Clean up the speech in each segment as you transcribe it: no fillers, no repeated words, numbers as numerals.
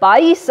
22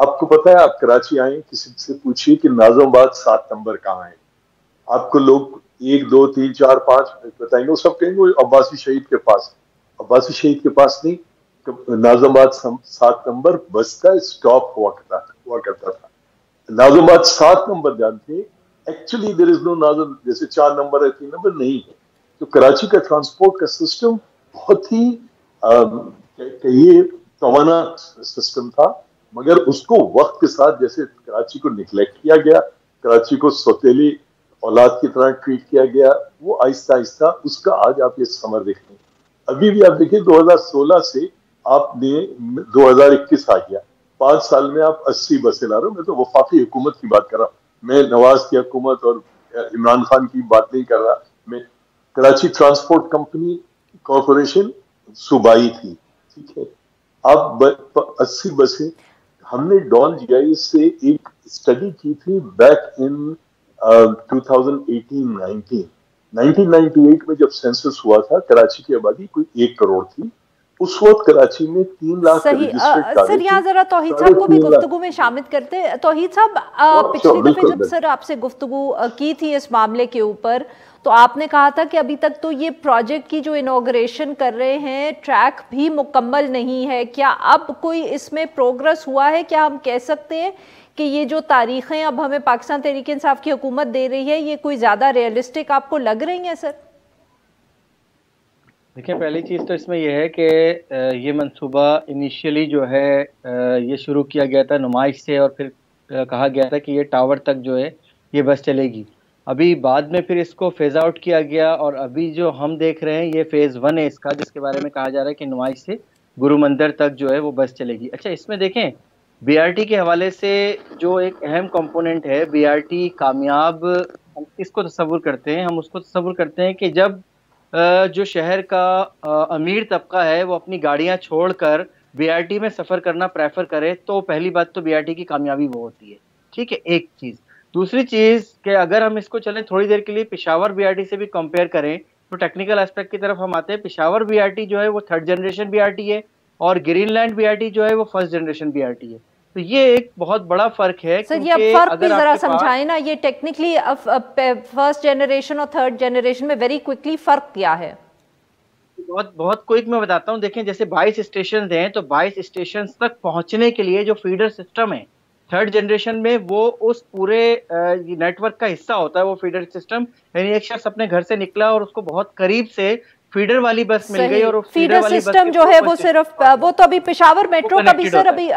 آپ کو پتا ہے، آپ کراچی آئیں، کسی سے پوچھیے کہ ناظم آباد 7 نمبر کہاں ہے، آپ کو لوگ 1 2 3 4 5 بتائیں گے، وہ سب کہیں گے عباسی شہید کے پاس. عباسی شہید کے پاس نہیں، ناظم آباد 7 نمبر بس کا اسٹاپ ہوا کرتا تھا. ناظم آباد 7 نمبر جانتے ہیں، ایکچولی دیر از نو ناظم، جیسے 4 نمبر ہے 3 نمبر نہیں ہے. تو کراچی کا ٹرانسپورٹ کا سسٹم بہت ہی کہیے توانا سسٹم تھا، مگر اس کو وقت کے ساتھ جیسے کراچی کو نگلیکٹ کیا گیا، کراچی کو سوتیلی اولاد کی طرح ٹریٹ کیا گیا، وہ آہستہ آہستہ اس کا آج آپ یہ ثمر دیکھیں. ابھی بھی آپ دیکھیں 2016 سے آپ نے 2021 آ گیا، 5 سال میں آپ 80 بسیں لا رہے ہو. میں تو وفاقی حکومت کی بات کر رہا ہوں، میں نواز کی حکومت اور عمران خان کی بات نہیں کر رہا. میں کراچی ٹرانسپورٹ کمپنی کارپوریشن صوبائی تھی، ٹھیک ہے. اب 80 بسیں ہم نے ڈان جی آئی سے ایک اسٹڈی کی تھی بیک ان 2018-19 1998 میں جب سینسس ہوا تھا، کراچی کی آبادی کوئی 1 کروڑ تھی. اس وقت کراچی میں 3 لاکھ رجسٹرڈ صحیح. کاریں سر یہاں تھی، ذرا توحید صاحب کو بھی گفتگو میں شامل کرتے. توحید صاحب پچھلی دفعہ جب سر آپ سے گفتگو کی تھی اس معاملے کے اوپر تو آپ نے کہا تھا کہ ابھی تک تو یہ پروجیکٹ کی جو انوگریشن کر رہے ہیں ٹریک بھی مکمل نہیں ہے. کیا اب کوئی اس میں پروگرس ہوا ہے؟ کیا ہم کہہ سکتے ہیں کہ یہ جو تاریخیں اب ہمیں پاکستان تحریک انصاف کی حکومت دے رہی ہے یہ کوئی زیادہ ریئلسٹک آپ کو لگ رہی ہیں سر؟ دیکھیں، پہلی چیز تو اس میں یہ ہے کہ یہ منصوبہ انیشیلی جو ہے یہ شروع کیا گیا تھا نمائش سے، اور پھر کہا گیا تھا کہ یہ ٹاور تک جو ہے یہ بس چلے گی. ابھی بعد میں پھر اس کو فیز آؤٹ کیا گیا، اور ابھی جو ہم دیکھ رہے ہیں یہ فیز 1 ہے اس کا، جس کے بارے میں کہا جا رہا ہے کہ نمائش سے گرو مندر تک جو ہے وہ بس چلے گی. اچھا، اس میں دیکھیں بی آر ٹی کے حوالے سے جو ایک اہم کمپوننٹ ہے، بی آر ٹی کامیاب ہم کس کو تصور کرتے ہیں؟ ہم اس کو تصور کرتے ہیں کہ جب جو شہر کا امیر طبقہ ہے وہ اپنی گاڑیاں چھوڑ کر بی آر ٹی میں سفر کرنا پریفر کرے، تو پہلی بات تو بی آر ٹی کی کامیابی وہ ہوتی ہے. ٹھیک ہے، ایک چیز. دوسری چیز کہ اگر ہم اس کو چلیں تھوڑی دیر کے لیے پشاور بی آر ٹی سے بھی کمپیئر کریں تو ٹیکنیکل اسپیکٹ کی طرف ہم آتے ہیں. پشاور بی آر ٹی جو ہے وہ 3rd generation be R T ہے، اور green land B R T جو ہے وہ 1st generation be R T ہے. تو یہ ایک بہت بڑا فرق ہے. سر یہ اب فرق بھی ذرا سمجھائیں نا، یہ ٹیکنیکلی 1st جنریشن اور 3rd جنریشن میں ویری کوئکلی فرق کیا ہے؟ بہت کوئک میں بتاتا ہوں. دیکھیں جیسے 22 اسٹیشنز ہیں، تو 22 اسٹیشنز تک پہنچنے کے لیے جو فیڈر سسٹم ہے 3rd جنریشن میں، وہ اس پورے نیٹ ورک کا حصہ ہوتا ہے وہ فیڈر سسٹم. یعنی ایک شخص اپنے گھر سے نکلا اور اس کو بہت قریب سے فیڈر والی بس مل گئی، اور فیڈر سسٹم جو ہے وہ صرف وہ تو ابھی پشاور میٹرو کا بھی سر ابھی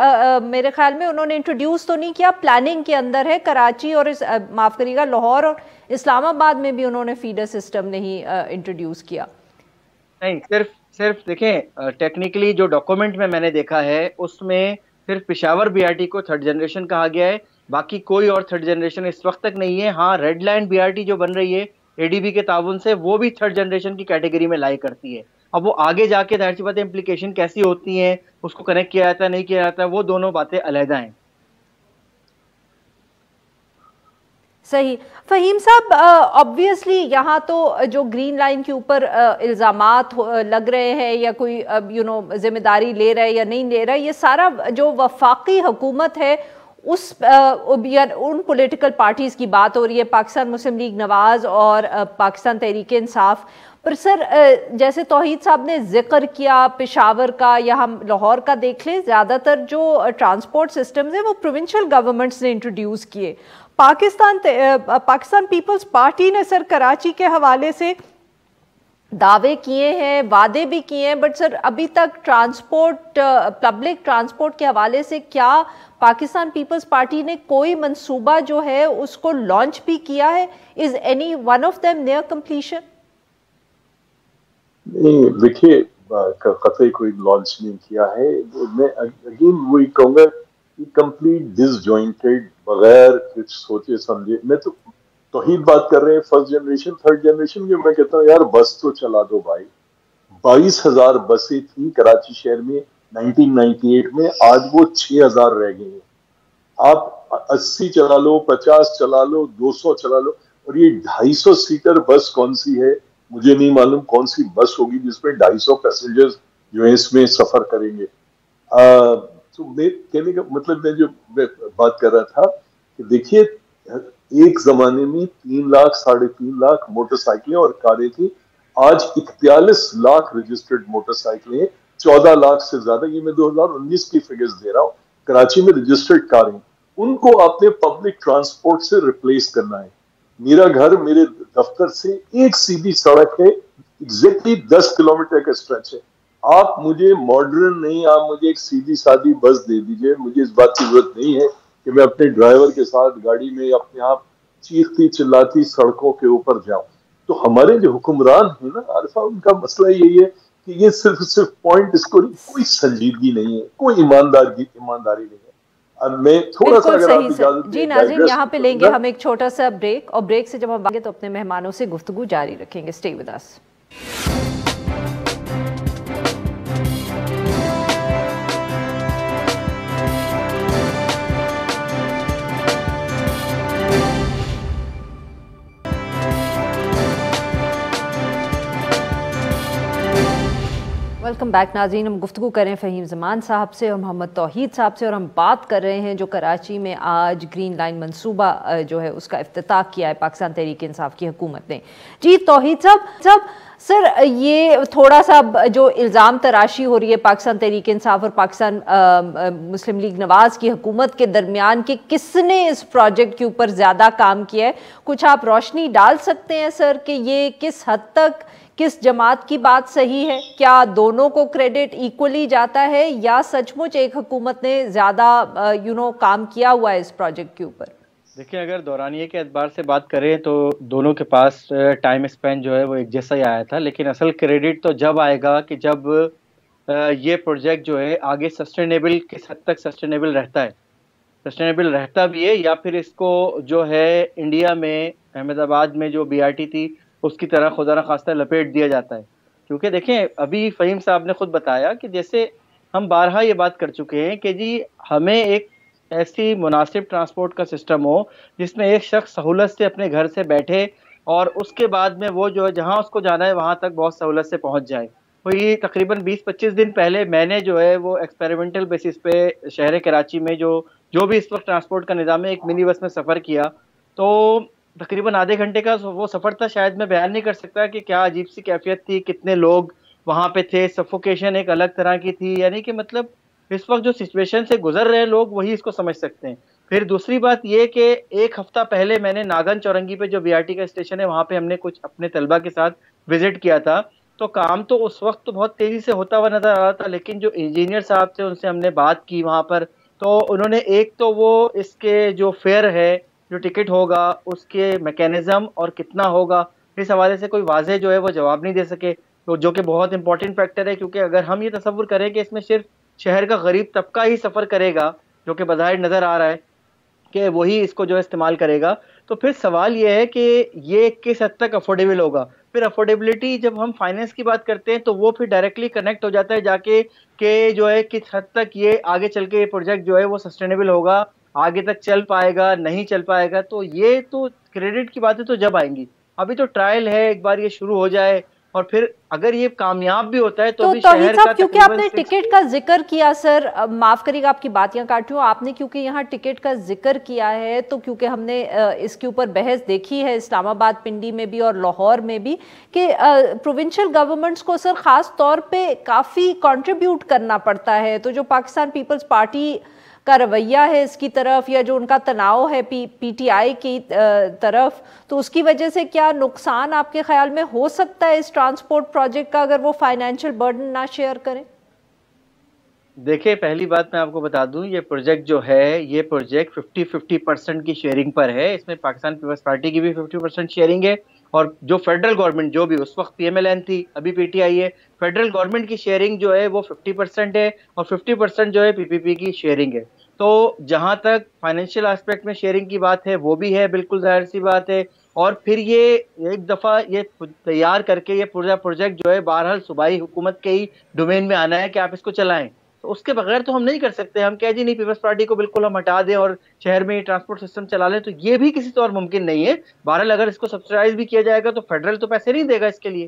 میرے خیال میں انہوں نے انٹروڈیوس تو نہیں کیا، پلاننگ کے اندر ہے. کراچی اور معاف کریے گا لاہور اور اسلام آباد میں بھی انہوں نے فیڈر سسٹم نہیں انٹروڈیوس کیا. نہیں، صرف دیکھیں ٹیکنیکلی جو ڈاکومنٹ میں نے دیکھا ہے اس میں صرف پشاور بی آر ٹی کو 3rd جنریشن کہا گیا ہے، باقی کوئی اور 3rd جنریشن اس وقت تک نہیں ہے. ہاں، red line B R T جو بن رہی ہے اے ڈی بی کے تعاون سے، وہ بھی 3rd جنریشن کی کیٹیگری میں لائی کرتی ہے. اب وہ آگے جا کے ظاہر سی بات ہے امپلیکیشن کیسی ہوتی ہیں، اس کو کنیکٹ کیا جاتا ہے نہیں کیا جاتا ہے، وہ دونوں باتیں علیحدہ ہیں. صحیح. فہیم صاحب آبویسلی یہاں تو جو گرین لائن کے اوپر الزامات لگ رہے ہیں یا کوئی ذمہ داری لے رہا ہے یا نہیں لے رہا ہے، یہ سارا جو وفاقی حکومت ہے ان پولیٹیکل پارٹیز کی بات ہو رہی ہے، پاکستان مسلم لیگ نواز اور پاکستان تحریک انصاف. پر سر جیسے توحید صاحب نے ذکر کیا پشاور کا یا ہم لاہور کا دیکھ لیں، زیادہ تر جو ٹرانسپورٹ سسٹمز ہیں وہ پروونشل گورنمنٹس نے انٹروڈیوس کیے. پاکستان پیپلز پارٹی نے سر کراچی کے حوالے سے دعوے کیے ہیں، وعدے بھی کیے ہیں، بٹ سر ابھی تک پبلک ٹرانسپورٹ کے حوالے سے کیا پاکستان پیپلز پارٹی نے کوئی منصوبہ جو ہے اس کو لانچ بھی کیا ہے؟ Is any one of them near completion? نہیں، دیکھیے قطعی کوئی لانچ نہیں کیا ہے. میں اگین وہی کہوں گا کہ کمپلیٹ ڈس جوائنٹڈ، بغیر کچھ سوچے سمجھے. میں تو توحید بات کر رہے ہیں 1st جنریشن 3rd جنریشن کی. میں کہتا ہوں یار بس تو چلا دو بھائی. 22,000 بسیں تھیں کراچی شہر میں 1998 میں، آج وہ 6,000 رہ گئی ہیں. آپ 80 چلا لو، 50 چلا لو، 200 چلا لو، اور یہ 250 سیٹر بس کون سی ہے مجھے نہیں معلوم. کون سی بس ہوگی جس میں 250 پیسنجرز جو ہے اس میں سفر کریں گے. تو میں کہنے کا مطلب میں جو بات کر رہا تھا کہ دیکھیے ایک زمانے میں 3 لاکھ 3.5 لاکھ موٹر سائیکلیں اور کاریں تھیں، آج 41 لاکھ رجسٹرڈ موٹر سائیکلیں، 14 لاکھ سے زیادہ، یہ میں 2019 کی فگرز دے رہا ہوں، کراچی میں رجسٹرڈ کاریں، ان کو آپ نے پبلک ٹرانسپورٹ سے ریپلیس کرنا ہے. میرا گھر میرے دفتر سے ایک سیدھی سڑک ہے، ایگزیکٹلی 10 کلومیٹر کا اسٹریچ ہے. آپ مجھے ماڈرن نہیں، آپ مجھے ایک سیدھی سادی بس دے دیجئے، مجھے اس بات کی ضرورت نہیں ہے کہ میں اپنے ڈرائیور کے ساتھ گاڑی میں اپنے آپ چیختی چلاتی سڑکوں کے اوپر جاؤں. تو ہمارے جو حکمران ہیں نا عارفہ، ان کا مسئلہ یہی ہے کہ یہ صرف پوائنٹ، اس کو کوئی سنجیدگی نہیں ہے، کوئی ایمانداری نہیں ہے. اب میں تھوڑا سا بالکل اگر آپ صحیح سر. اجازت جی دیں ناظرین، یہاں پہ لیں گے ڈائگریس ہم ایک چھوٹا سا بریک، اور بریک سے جب ہم آگے تو اپنے مہمانوں سے گفتگو جاری رکھیں گے. Stay with us. Welcome back ناظرین. ہم گفتگو کریں فہیم زمان صاحب سے اور محمد توحید صاحب سے، اور ہم بات کر رہے ہیں جو کراچی میں آج گرین لائن منصوبہ جو ہے اس کا افتتاح کیا ہے پاکستان تحریک انصاف کی حکومت نے. جی توحید صاحب، سر یہ تھوڑا سا جو الزام تراشی ہو رہی ہے پاکستان تحریک انصاف اور پاکستان مسلم لیگ نواز کی حکومت کے درمیان کہ کس نے اس پروجیکٹ کے اوپر زیادہ کام کیا ہے، کچھ آپ روشنی ڈال سکتے ہیں سر کہ یہ کس حد تک کس جماعت کی بات صحیح ہے؟ کیا دونوں کو کریڈٹ ایکولی جاتا ہے یا سچ مچ ایک حکومت نے زیادہ کام کیا ہوا ہے اس پروجیکٹ کے اوپر؟ دیکھیں، اگر دورانیے کے اعتبار سے بات کریں تو دونوں کے پاس ٹائم اسپین جو ہے وہ ایک جیسا ہی آیا تھا، لیکن اصل کریڈٹ تو جب آئے گا کہ جب یہ پروجیکٹ جو ہے آگے سسٹینیبل کس حد تک سسٹینیبل رہتا ہے، سسٹینیبل رہتا بھی ہے یا پھر اس کو جو ہے انڈیا میں احمد آباد میں جو BRT تھی اس کی طرح خدا نخواستہ لپیٹ دیا جاتا ہے. کیونکہ دیکھیں ابھی فہیم صاحب نے خود بتایا کہ جیسے ہم بارہا یہ بات کر چکے ہیں کہ جی ہمیں ایک ایسی مناسب ٹرانسپورٹ کا سسٹم ہو جس میں ایک شخص سہولت سے اپنے گھر سے بیٹھے اور اس کے بعد میں وہ جو ہے جہاں اس کو جانا ہے وہاں تک بہت سہولت سے پہنچ جائے. وہی تقریباً 20-25 دن پہلے میں نے جو ہے وہ ایکسپیریمنٹل بیسس پہ شہر کراچی میں جو بھی اس وقت ٹرانسپورٹ کا نظام ہے ایک منی بس میں سفر کیا، تو تقریباً آدھے گھنٹے کا وہ سفر تھا. شاید میں بیان نہیں کر سکتا کہ کیا عجیب سی کیفیت تھی، کتنے لوگ وہاں پہ تھے، سفوکیشن ایک الگ طرح کی تھی. یعنی کہ مطلب اس وقت جو سچویشن سے گزر رہے ہیں لوگ وہی اس کو سمجھ سکتے ہیں. پھر دوسری بات یہ کہ ایک ہفتہ پہلے میں نے ناگن چورنگی پہ جو BRT کا اسٹیشن ہے وہاں پہ ہم نے کچھ اپنے طلبہ کے ساتھ وزٹ کیا تھا. تو کام تو اس وقت تو بہت تیزی سے ہوتا ہوا نظر آ رہا تھا، لیکن جو انجینئر صاحب تھے ان سے ہم نے بات کی وہاں پر، تو انہوں نے ایک تو وہ اس کے جو فیئر ہے، جو ٹکٹ ہوگا اس کے میکینزم اور کتنا ہوگا، اس حوالے سے کوئی واضح جو ہے وہ جواب نہیں دے سکے، تو جو کہ بہت امپورٹنٹ فیکٹر ہے. کیونکہ اگر ہم یہ تصور کریں کہ اس میں صرف شہر کا غریب طبقہ ہی سفر کرے گا، جو کہ بظاہر نظر آ رہا ہے کہ وہی اس کو جو استعمال کرے گا، تو پھر سوال یہ ہے کہ یہ کس حد تک افورڈیبل ہوگا. پھر افورڈیبلٹی جب ہم فائنینس کی بات کرتے ہیں تو وہ پھر ڈائریکٹلی کنیکٹ ہو جاتا ہے جا کے کہ جو ہے کس حد تک یہ آگے چل کے یہ پروجیکٹ جو ہے وہ سسٹینیبل ہوگا، آگے تک چل پائے گا نہیں چل پائے گا. تو یہ تو کریڈٹ کی باتیں تو جب آئیں گی، ابھی تو ٹرائل ہے، ایک بار یہ شروع ہو جائے اور پھر اگر یہ کامیاب بھی ہوتا ہے تو بھی توحید شہر کا صاحب کیونکہ آپ نے تقریباً ٹکٹ کا ذکر کیا، سر معاف کریے گا آپ کی بات یہاں کاٹ رہی ہوں، آپ نے کیونکہ یہاں ٹکٹ کا ذکر کیا ہے تو کیونکہ ہم نے اس کے اوپر بحث دیکھی ہے اسلام آباد، پنڈی میں بھی اور لاہور میں بھی، کہ پروونشل گورنمنٹس کو سر خاص طور پہ کافی کنٹریبیوٹ کرنا پڑتا ہے. تو جو پاکستان پیپلز پارٹی کا رویہ ہے اس کی طرف یا جو ان کا تناؤ ہے PTI کی طرف، تو اس کی وجہ سے کیا نقصان آپ کے خیال میں ہو سکتا ہے اس ٹرانسپورٹ پروجیکٹ کا اگر وہ فائنینشیل برڈن نہ شیئر کریں؟ دیکھیں، پہلی بات میں آپ کو بتا دوں، یہ پروجیکٹ جو ہے یہ پروجیکٹ 50% کی شیئرنگ پر ہے. اس میں پاکستان پیپلز پارٹی کی بھی 50% شیئرنگ ہے، اور جو فیڈرل گورنمنٹ جو بھی اس وقت PMLN تھی، ابھی PTI ہے، فیڈرل گورنمنٹ کی شیئرنگ جو ہے وہ 50% ہے اور 50% جو ہے PPP کی شیئرنگ ہے. تو جہاں تک فائنینشیل آسپیکٹ میں شیئرنگ کی بات ہے وہ بھی ہے، بالکل ظاہر سی بات ہے. اور پھر یہ ایک دفعہ یہ تیار کر کے یہ پورا پروجیکٹ جو ہے بہرحال صوبائی حکومت کے ہی ڈومین میں آنا ہے کہ آپ اس کو چلائیں. تو اس کے بغیر تو ہم نہیں کر سکتے. ہم کہہ جی نہیں پیپلز پارٹی کو بالکل ہم ہٹا دیں اور شہر میں ٹرانسپورٹ سسٹم چلا لیں، تو یہ بھی کسی طور ممکن نہیں ہے. بہرحال اگر اس کو سبسیڈائز بھی کیا جائے گا تو فیڈرل تو پیسے نہیں دے گا اس کے لیے.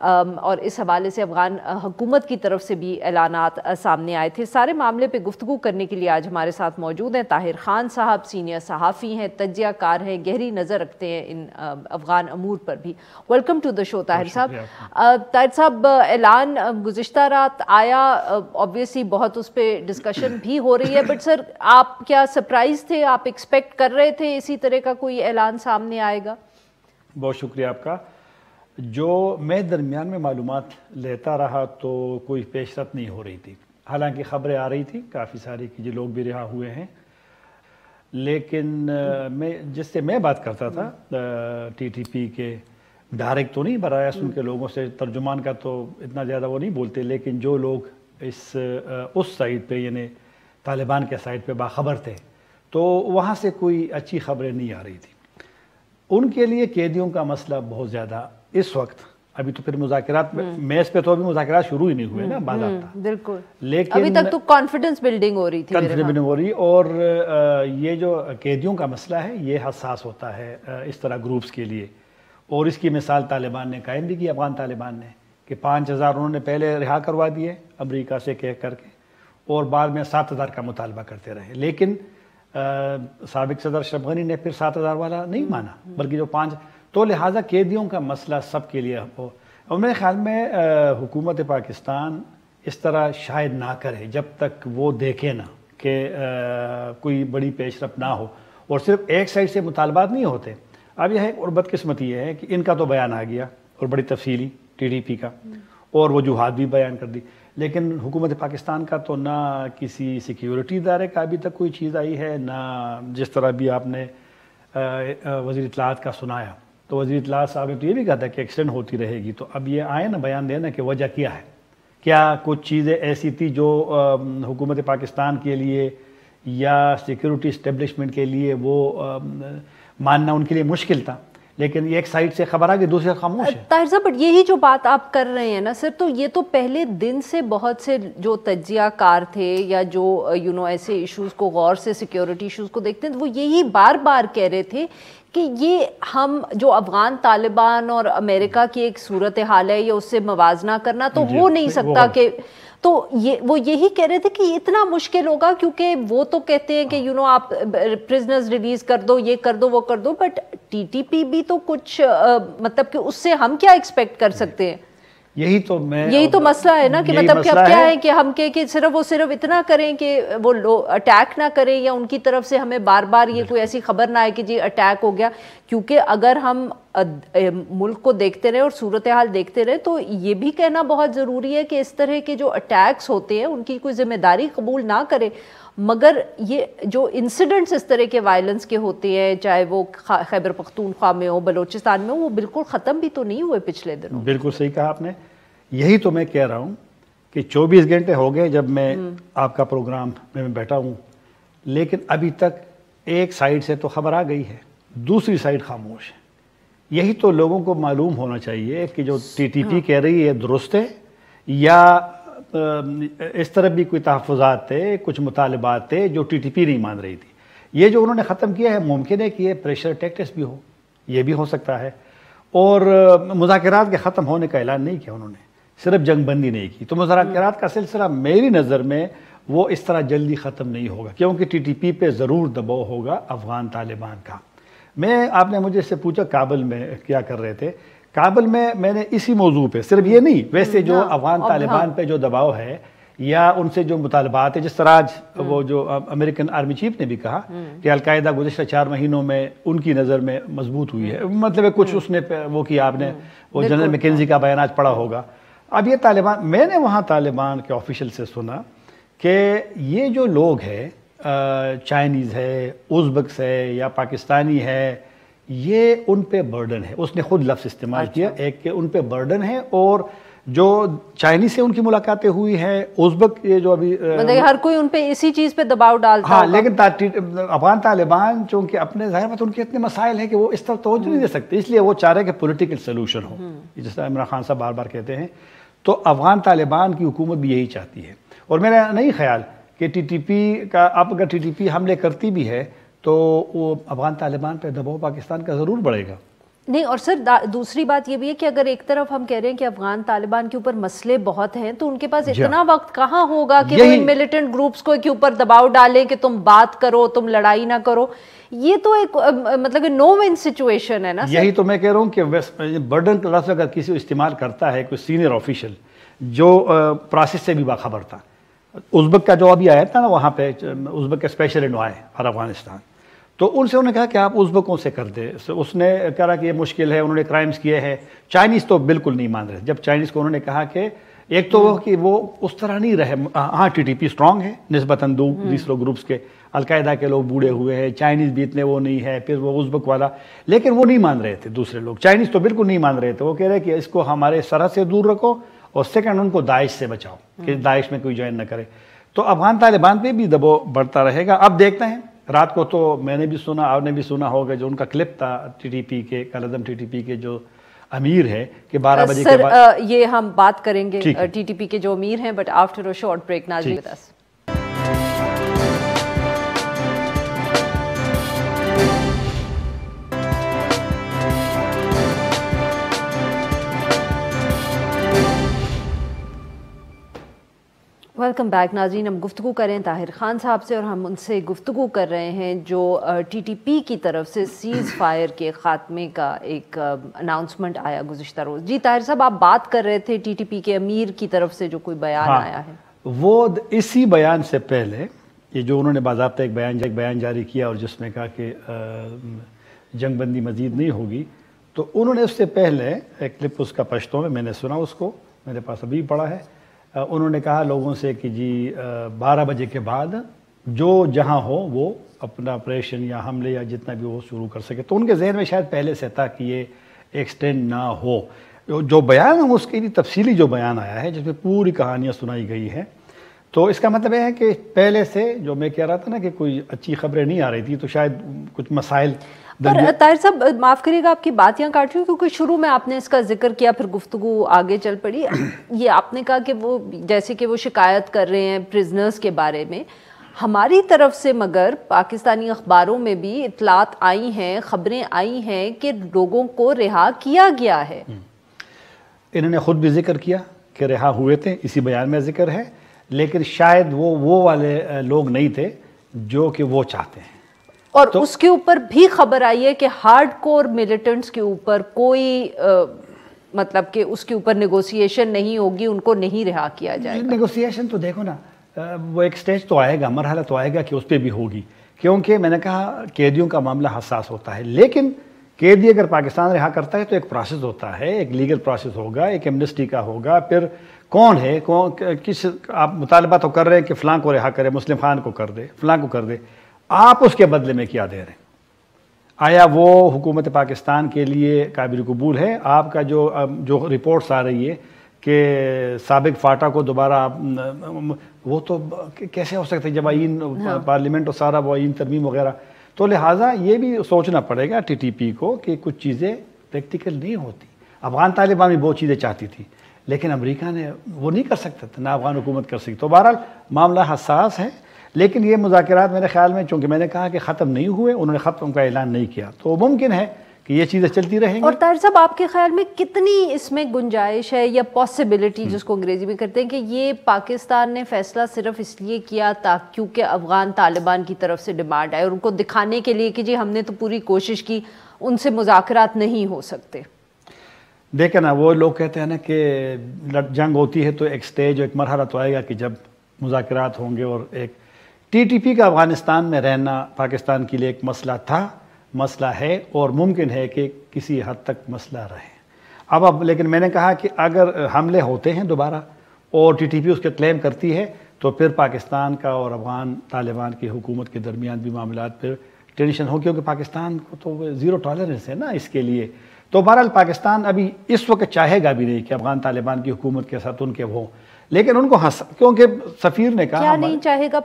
اور اس حوالے سے افغان حکومت کی طرف سے بھی اعلانات سامنے آئے تھے. سارے معاملے پہ گفتگو کرنے کے لیے آج ہمارے ساتھ موجود ہیں طاہر خان صاحب, سینئر صحافی ہیں, تجزیہ کار ہیں, گہری نظر رکھتے ہیں ان افغان امور پر بھی. ویلکم ٹو دا شو طاہر صاحب. طاہر صاحب, اعلان گزشتہ رات آیا, obviously بہت اس پہ ڈسکشن بھی ہو رہی ہے, بٹ سر آپ کیا سرپرائز تھے؟ آپ ایکسپیکٹ کر رہے تھے اسی طرح کا کوئی اعلان سامنے آئے گا؟ بہت شکریہ آپ کا. جو میں درمیان میں معلومات لیتا رہا تو کوئی پیش رفت نہیں ہو رہی تھی, حالانکہ خبریں آ رہی تھی کافی ساری کہ یہ لوگ بھی رہا ہوئے ہیں, لیکن میں جس سے میں بات کرتا تھا ٹی ٹی پی کے ڈائریکٹ تو نہیں, براہ راست ان کے لوگوں سے, ترجمان کا تو اتنا زیادہ وہ نہیں بولتے, لیکن جو لوگ اس سائٹ پہ یعنی طالبان کے سائٹ پہ باخبر تھے, تو وہاں سے کوئی اچھی خبریں نہیں آ رہی تھی. ان کے لیے قیدیوں کا مسئلہ بہت زیادہ اس وقت, ابھی تو پھر مذاکرات میز پہ تو ابھی مذاکرات شروع ہی نہیں ہوئے نا باضابطہ, بالکل, لیکن ابھی تک تو کانفیڈنس بلڈنگ ہو رہی تھی, اور یہ جو قیدیوں کا مسئلہ ہے یہ حساس ہوتا ہے اس طرح گروپس کے لیے. اور اس کی مثال طالبان نے قائم بھی کی, افغان طالبان نے, کہ 5000 انہوں نے پہلے رہا کروا دیے امریکہ سے کہہ کر کے, اور بعد میں 7000 کا مطالبہ کرتے رہے, لیکن سابق صدر اشرف غنی نے پھر 7000 والا نہیں مانا, بلکہ جو 5, تو لہٰذا قیدیوں کا مسئلہ سب کے لیے ہو. اور میرے خیال میں حکومت پاکستان اس طرح شاید نہ کرے جب تک وہ دیکھے نا کہ کوئی بڑی پیش رفت نہ ہو, اور صرف ایک سائڈ سے مطالبات نہیں ہوتے. اب یہ ہے, اور بدقسمتی یہ ہے کہ ان کا تو بیان آ گیا اور بڑی تفصیلی ٹی ڈی پی کا, اور وجوہات بھی بیان کر دی, لیکن حکومت پاکستان کا تو نہ کسی سیکیورٹی ادارے کا ابھی تک کوئی چیز آئی ہے, نہ جس طرح بھی آپ نے وزیر اطلاعات کا سنایا, تو وزیر اطلاعات صاحب نے تو یہ بھی کہا تھا کہ ایکسٹینڈ ہوتی رہے گی. تو اب یہ آئے نا بیان دینا کہ وجہ کیا ہے, کیا کچھ چیزیں ایسی تھی جو حکومت پاکستان کے لیے یا سیکیورٹی اسٹیبلشمنٹ کے لیے وہ ماننا ان کے لیے مشکل تھا, لیکن یہ ایک سائڈ سے خبر آ گئی, دوسرے خاموش ہے. طاہر صاحب, بٹ یہی جو بات آپ کر رہے ہیں نا سر, تو یہ تو پہلے دن سے بہت سے جو تجزیہ کار تھے یا جو ایسے ایشوز کو غور سے سیکیورٹی ایشوز کو دیکھتے ہیں, وہ یہی بار بار کہہ رہے تھے کہ یہ ہم جو افغان طالبان اور امریکہ کی ایک صورتحال ہے, یا اس سے موازنہ کرنا تو ہو نہیں سکتا, کہ تو وہ یہی کہہ رہے تھے کہ اتنا مشکل ہوگا, کیونکہ وہ تو کہتے ہیں کہ آپ پرزنرز ریلیز کر دو, یہ کر دو, وہ کر دو, بٹ ٹی ٹی پی بھی تو کچھ مطلب کہ اس سے ہم کیا ایکسپیکٹ کر سکتے ہیں؟ یہی تو مسئلہ ہے نا, کہ مطلب کہ اب کیا ہے کہ ہم کہ صرف اتنا کریں کہ وہ اٹیک نہ کریں, یا ان کی طرف سے ہمیں بار بار یہ کوئی ایسی خبر نہ آئے کہ جی اٹیک ہو گیا. کیونکہ اگر ہم ملک کو دیکھتے رہے اور صورتحال دیکھتے رہے, تو یہ بھی کہنا بہت ضروری ہے کہ اس طرح کے جو اٹیکس ہوتے ہیں ان کی کوئی ذمہ داری قبول نہ کرے, مگر یہ جو انسیڈنٹس اس طرح کے وائلنس کے ہوتے ہیں, چاہے وہ خیبر پختونخوا میں ہو, بلوچستان میں ہو, وہ بالکل ختم بھی تو نہیں ہوئے پچھلے دنوں. بالکل صحیح کہا آپ نے, یہی تو میں کہہ رہا ہوں کہ 24 گھنٹے ہو گئے جب میں آپ کا پروگرام میں بیٹھا ہوں, لیکن ابھی تک ایک سائڈ سے تو خبر آ گئی ہے, دوسری سائڈ خاموش ہے. یہی تو لوگوں کو معلوم ہونا چاہیے کہ جو ٹی ٹی پی کہہ رہی ہے درست ہے, یا اس طرح بھی کوئی تحفظات تھے, کچھ مطالبات تھے جو ٹی ٹی پی نہیں مان رہی تھی. یہ جو انہوں نے ختم کیا ہے, ممکن ہے کہ یہ پریشر ٹیکٹس بھی ہو, یہ بھی ہو سکتا ہے, اور مذاکرات کے ختم ہونے کا اعلان نہیں کیا انہوں نے, صرف جنگ بندی نہیں کی. تو مذاکرات کا سلسلہ میری نظر میں وہ اس طرح جلدی ختم نہیں ہوگا, کیونکہ ٹی ٹی پی پہ ضرور دباؤ ہوگا افغان طالبان کا. آپ نے مجھے سے پوچھا کابل میں کیا کر رہے تھے, کابل میں نے اسی موضوع پہ, صرف یہ نہیں, ویسے جو افغان طالبان پہ جو دباؤ ہے یا ان سے جو مطالبات ہیں, جس طرح آج وہ جو امریکن آرمی چیف نے بھی کہا کہ القاعدہ گزشتہ 4 مہینوں میں ان کی نظر میں مضبوط ہوئی ہے, مطلب کچھ اس نے وہ کیا, آپ نے وہ جنرل میکنزی کا بیان آج پڑھا ہوگا. اب یہ طالبان, میں نے وہاں طالبان کے آفیشل سے سنا کہ یہ جو لوگ ہیں, چائنیز ہے, ازبکس ہے یا پاکستانی ہے, یہ ان پہ برڈن ہے. اس نے خود لفظ استعمال کیا ایک کہ ان پہ برڈن ہے, اور جو چائنیز سے ان کی ملاقاتیں ہوئی ہیں, ازبک یہ جو ابھی ہر کوئی ان پہ اسی چیز پہ دباؤ ڈالتا ہے. ہاں, لیکن افغان طالبان چونکہ اپنے ظاہر بات ان کے اتنے مسائل ہیں کہ وہ اس طرح توجہ نہیں دے سکتے, اس لیے وہ چاہ رہے کہ پولیٹیکل سلوشن ہو, جس طرح عمران خان صاحب بار بار کہتے ہیں. تو افغان طالبان کی حکومت بھی یہی چاہتی ہے, اور میرا نہیں خیال کہ ٹی ٹی پی کا, اب اگر ٹی ٹی پی حملے کرتی بھی ہے تو وہ افغان طالبان پہ دباؤ پاکستان کا ضرور بڑھے گا, نہیں، اور سر دوسری بات یہ بھی ہے کہ اگر ایک طرف ہم کہہ رہے ہیں کہ افغان طالبان کے اوپر مسئلے بہت ہیں تو ان کے پاس اتنا وقت کہاں ہوگا کہ وہ ان ملیٹنٹ گروپس کو کے اوپر دباؤ ڈالیں کہ تم بات کرو، تم لڑائی نہ کرو. یہ تو ایک مطلب کہ نو ون سچویشن ہے نا. یہی تو میں کہہ رہا ہوں کہ برڈن کا لفظ اگر کسی استعمال کرتا ہے کوئی سینئر آفیشل جو پروسیس سے بھی باخبر تھا. ازبک کا جو ابھی آیا تھا نا وہاں پہ، ازبک کے اسپیشل انوائے اور افغانستان، تو ان سے انہوں نے کہا کہ آپ ازبکوں سے کر دیں. اس نے کہا کہ یہ مشکل ہے، انہوں نے کرائمز کیے ہیں. چائنیز تو بالکل نہیں مان رہے. جب چائنیز کو انہوں نے کہا کہ ایک تو وہ کہ وہ اس طرح نہیں رہے، ہاں ٹی ٹی پی اسٹرانگ ہے نسبتاً دوسرے گروپس کے، القاعدہ کے لوگ بوڑھے ہوئے ہیں، چائنیز بھی اتنے وہ نہیں ہے، پھر وہ ازبک والا، لیکن وہ نہیں مان رہے تھے دوسرے لوگ. چائنیز تو بالکل نہیں مان رہے تھے. وہ کہہ رہے کہ اس کو ہمارے سرحد سے دور رکھو، اور سیکنڈ ان کو داعش سے بچاؤ کہ داعش میں کوئی جوائن نہ کرے. تو افغان طالبان پہ بھی دباؤ بڑھتا رہے گا. اب دیکھتے ہیں. رات کو تو میں نے بھی سنا، آپ نے بھی سنا ہوگا، جو ان کا کلپ تھا ٹی ٹی پی کے، کالعدم ٹی ٹی پی کے جو امیر ہے کہ 12 بجے کے بعد. سر یہ ہم بات کریں گے ٹی ٹی پی کے جو امیر ہیں، but after a short break. ناظرین ویلکم بیک. ناظرین ہم گفتگو کریں طاہر خان صاحب سے، اور ہم ان سے گفتگو کر رہے ہیں جو ٹی ٹی پی کی طرف سے سیز فائر کے خاتمے کا ایک اناؤنسمنٹ آیا گزشتہ روز. جی طاہر صاحب، آپ بات کر رہے تھے ٹی ٹی پی کے امیر کی طرف سے جو کوئی بیان آیا ہے. وہ اسی بیان سے پہلے یہ جو انہوں نے باضابطہ ایک بیان جاری کیا اور جس میں کہا کہ جنگ بندی مزید نہیں ہوگی، تو انہوں نے اس سے پہلے ایک کلپ اس کا پشتوں میں نے سنا، اس کو میرے پاس ابھی پڑا ہے. انہوں نے کہا لوگوں سے کہ جی 12 بجے کے بعد جو جہاں ہو وہ اپنا آپریشن یا حملے یا جتنا بھی وہ شروع کر سکے. تو ان کے ذہن میں شاید پہلے سے تھا کہ یہ ایکسٹینڈ نہ ہو. جو بیان ہے اس کے لیے تفصیلی جو بیان آیا ہے جس میں پوری کہانیاں سنائی گئی ہیں، تو اس کا مطلب یہ ہے کہ پہلے سے جو میں کہہ رہا تھا نا کہ کوئی اچھی خبریں نہیں آ رہی تھی، تو شاید کچھ مسائل. اور طاہر صاحب معاف کریے گا آپ کی بات یہاں کاٹ رہی ہوں، کیونکہ شروع میں آپ نے اس کا ذکر کیا، پھر گفتگو آگے چل پڑی. یہ آپ نے کہا کہ وہ جیسے کہ وہ شکایت کر رہے ہیں پرزنرز کے بارے میں. ہماری طرف سے مگر پاکستانی اخباروں میں بھی اطلاعات آئی ہیں، خبریں آئی ہیں کہ لوگوں کو رہا کیا گیا ہے. انہوں نے خود بھی ذکر کیا کہ رہا ہوئے تھے، اسی بیان میں ذکر ہے، لیکن شاید وہ والے لوگ نہیں تھے جو کہ وہ چاہتے ہیں. اور اس کے اوپر بھی خبر آئی ہے کہ ہارڈ کور ملیٹنٹس کے اوپر کوئی مطلب کہ اس کے اوپر نیگوسیشن نہیں ہوگی، ان کو نہیں رہا کیا جائے گا. نیگوسیشن تو دیکھو نا، وہ ایک سٹیج تو آئے گا، مرحلہ تو آئے گا کہ اس پہ بھی ہوگی، کیونکہ میں نے کہا قیدیوں کا معاملہ حساس ہوتا ہے. لیکن قیدی اگر پاکستان رہا کرتا ہے تو ایک پروسیس ہوتا ہے، ایک لیگل پروسیس ہوگا، ایک ایمنسٹی کا ہوگا. پھر کون ہے کس آپ مطالبہ تو کر رہے ہیں کہ فلاں کو رہا کرے، مسلم خان کو کر دے، فلاں کو کر دے، آپ اس کے بدلے میں کیا دے رہے ہیں؟ آیا وہ حکومت پاکستان کے لیے قابل قبول ہے؟ آپ کا جو رپورٹس آ رہی ہے کہ سابق فاٹا کو دوبارہ، وہ تو کیسے ہو سکتا ہے جب آئین پارلیمنٹ اور سارا وہ آئین ترمیم وغیرہ. تو لہٰذا یہ بھی سوچنا پڑے گا ٹی ٹی پی کو کہ کچھ چیزیں پریکٹیکل نہیں ہوتی. افغان طالبان بھی بہت چیزیں چاہتی تھی، لیکن امریکہ نے وہ نہیں کر سکتا تھا، نہ افغان حکومت کر سکتی. تو بہرحال معاملہ حساس ہے، لیکن یہ مذاکرات میرے خیال میں، چونکہ میں نے کہا کہ ختم نہیں ہوئے، انہوں نے ختم کا اعلان نہیں کیا، تو ممکن ہے کہ یہ چیزیں چلتی رہیں گی. اور طاہر صاحب آپ کے خیال میں کتنی اس میں گنجائش ہے یا پاسبلٹی جس کو انگریزی میں کرتے ہیں کہ یہ پاکستان نے فیصلہ صرف اس لیے کیا کیونکہ افغان طالبان کی طرف سے ڈیمانڈ آئے اور ان کو دکھانے کے لیے کہ جی ہم نے تو پوری کوشش کی، ان سے مذاکرات نہیں ہو سکتے؟ دیکھیں نا، وہ لوگ کہتے ہیں نا کہ جنگ ہوتی ہے تو ایک سٹیج، ایک مرحلہ تو آئے گا کہ جب مذاکرات ہوں گے. اور ایک ٹی ٹی پی کا افغانستان میں رہنا پاکستان کے لیے ایک مسئلہ تھا، مسئلہ ہے، اور ممکن ہے کہ کسی حد تک مسئلہ رہے. اب لیکن میں نے کہا کہ اگر حملے ہوتے ہیں دوبارہ اور ٹی ٹی پی اس کے کلیم کرتی ہے، تو پھر پاکستان کا اور افغان طالبان کی حکومت کے درمیان بھی معاملات پھر ٹینشن ہو، کیونکہ پاکستان کو تو زیرو ٹالرنس ہے نا اس کے لیے. تو بہرحال پاکستان ابھی اس وقت چاہے گا بھی نہیں کہ افغان طالبان کی حکومت کے ساتھ ان کے ہوں، لیکن ان کو کیونکہ سفیر نے کہا، کیا نہیں چاہے گا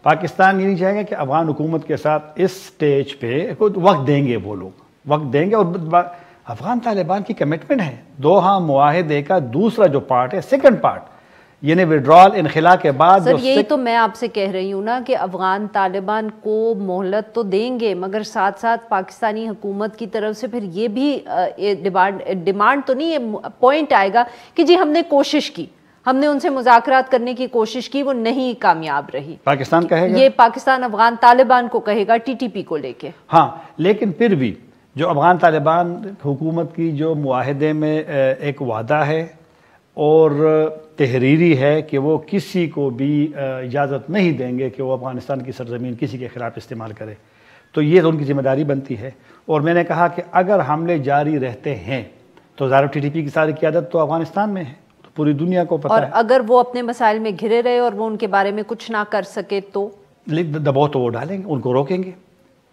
پاکستان یہ نہیں چاہے گا کہ افغان حکومت کے ساتھ اس سٹیج پہ وقت دیں گے، وہ لوگ وقت دیں گے. اور افغان طالبان کی کمٹمنٹ ہے دوحہ معاہدے کا دوسرا جو پارٹ ہے، سیکنڈ پارٹ، یعنی وڈرال انخلا کے بعد سر یہی تو میں آپ سے کہہ رہی ہوں نا کہ افغان طالبان کو مہلت تو دیں گے، مگر ساتھ ساتھ پاکستانی حکومت کی طرف سے پھر یہ بھی ڈیمانڈ تو نہیں، یہ پوائنٹ آئے گا کہ جی ہم نے کوشش کی، ہم نے ان سے مذاکرات کرنے کی کوشش کی، وہ نہیں کامیاب رہی. پاکستان کہے گا، یہ پاکستان افغان طالبان کو کہے گا ٹی ٹی پی کو لے کے. ہاں لیکن پھر بھی جو افغان طالبان حکومت کی جو معاہدے میں ایک وعدہ ہے اور تحریری ہے کہ وہ کسی کو بھی اجازت نہیں دیں گے کہ وہ افغانستان کی سرزمین کسی کے خلاف استعمال کرے، تو یہ تو ان کی ذمہ داری بنتی ہے. اور میں نے کہا کہ اگر حملے جاری رہتے ہیں تو ظاہر ٹی ٹی پی کی ساری قیادت تو افغانستان میں ہے، تو پوری دنیا کو پتہ ہے. اور اگر وہ اپنے مسائل میں گھرے رہے اور وہ ان کے بارے میں کچھ نہ کر سکے تو دباؤ تو وہ ڈالیں گے، ان کو روکیں گے،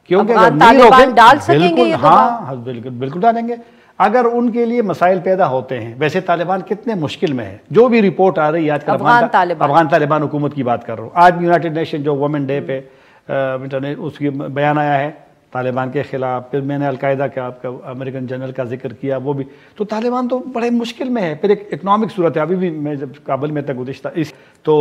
کیونکہ افغان طالبان ڈال سکیں گے یہ دباؤ؟ ہاں بالکل ڈالیں گے اگر ان کے لیے مسائل پیدا ہوتے ہیں. ویسے طالبان کتنے مشکل میں ہے، جو بھی رپورٹ آ رہی ہے آج کل افغان طالبان حکومت کی بات کر رہا ہوں. آج بھی یونائٹڈ نیشن جو وومن ڈے پہ اس کی بیان آیا ہے طالبان کے خلاف، پھر میں نے القاعدہ کا آپ کا امریکن جنرل کا ذکر کیا، وہ بھی تو طالبان تو بڑے مشکل میں ہے. پھر ایک اکنامک صورت ہے، ابھی بھی میں جب کابل میں تک گزشتہ تو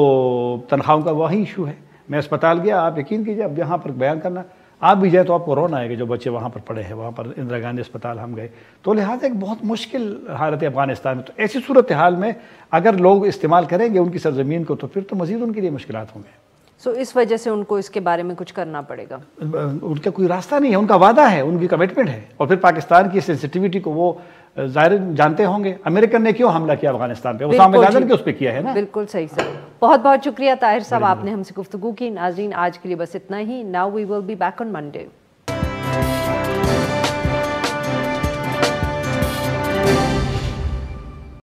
تنخواہوں کا وہی ایشو ہے. میں اسپتال گیا، آپ یقین کیجیے اب یہاں پر بیان کرنا آپ بھی جائے تو آپ کو رونا آئے گا، جو بچے وہاں پر پڑے ہیں، وہاں پر اندرا گاندھی اسپتال ہم گئے، تو لہٰذا ایک بہت مشکل حالت ہے افغانستان میں. تو ایسی صورتحال میں اگر لوگ استعمال کریں گے ان کی سرزمین کو تو پھر تو مزید ان کے لیے مشکلات ہوں گے. سو اس وجہ سے ان کو اس کے بارے میں کچھ کرنا پڑے گا. ان کا کوئی راستہ نہیں ہے، ان کا وعدہ ہے، ان کی کمٹمنٹ ہے. اور پھر پاکستان کی سینسٹیوٹی کو وہ ظاہر جانتے ہوں گے. امریکن نے کیوں حملہ کیا افغانستان پہ؟ اسامہ بن لادن کے اس پہ کیا ہے نا. بالکل صحیح سر. بہت بہت شکریہ طاہر صاحب، آپ نے ہم سے گفتگو کی. ناظرین آج کے لیے بس اتنا ہی. Now we will be back on Monday.